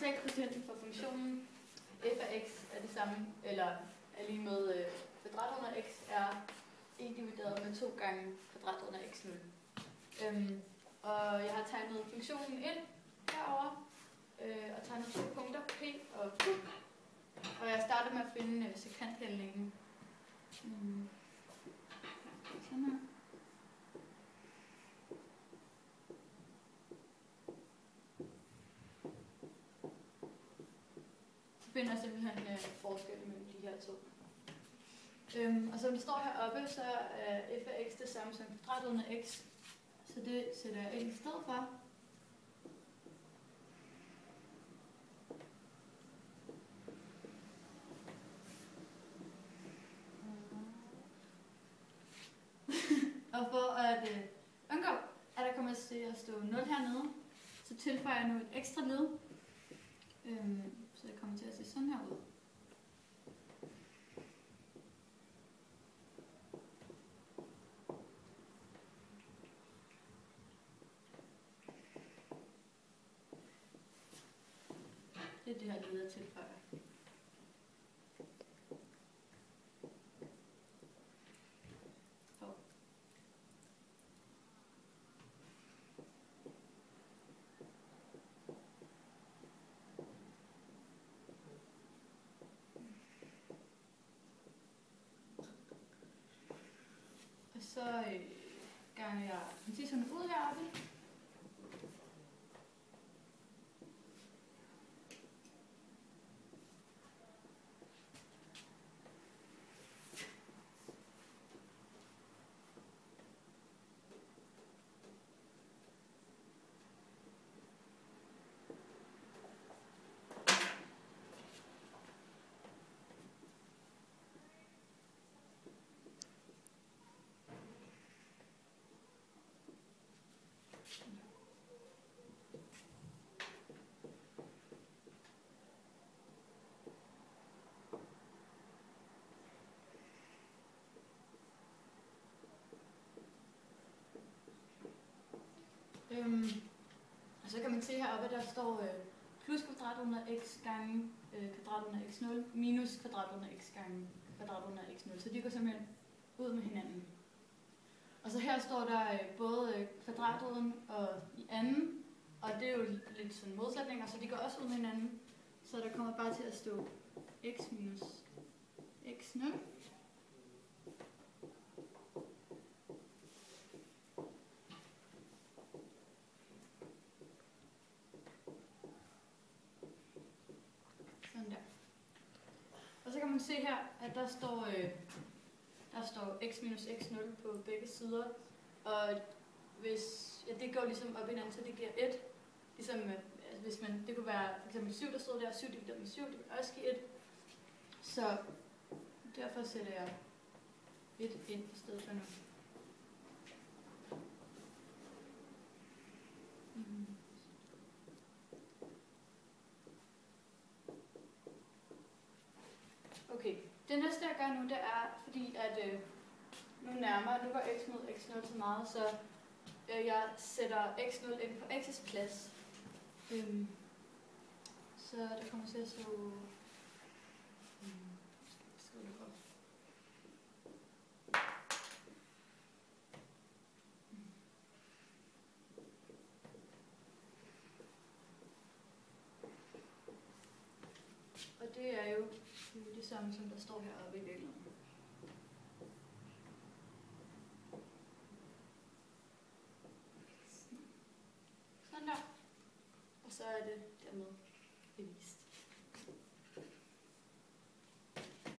slægtskvotienten for funktionen f af x er det samme, eller er lige med kvadratroden af x er 1 divideret med 2 gange kvadratroden af x0. Og jeg har tegnet funktionen ind herover og tegnet 2 punkter, p og q. Og jeg starter med at finde sekanthandlingen. Sådan her. Så finder jeg simpelthen forskellen mellem de her to. Og som det står heroppe, så er f af x det samme som kvadratroden af x. Så det sætter jeg ind i stedet for. Og for at undgå, at der kommer til at stå 0 hernede, så tilføjer jeg nu et ekstra led. Så det kommer til at se sådan her ud. Det er det her led, jeg tilføjer. Så ganger jeg sådan ud heroppe. Og så kan man se heroppe, der står plus kvadratroden af x gange kvadratroden af x0 minus kvadratroden af x gange kvadratroden af x0. Så de går simpelthen ud med hinanden. Og så her står der både kvadratroden og i anden, og det er jo lidt sådan modsætninger, så de går også ud med hinanden. Så der kommer bare til at stå x minus x0. Så kan man se her, at der står x minus x0 på begge sider, og det går ligesom op i hinanden, så det giver 1. Ligesom, hvis det kunne være for eksempel 7, der stod der, 7 divideret med 7, det vil også give 1. Så derfor sætter jeg 1 ind i stedet for nu. Okay, det næste jeg gør nu, det er, fordi at nu går x mod x0 så meget, så jeg sætter x0 ind på x's plads. Så der kommer til at stå... Og det er jo det samme, som der står heroppe i virkeligheden. Sådan der. Og så er det dermed bevist.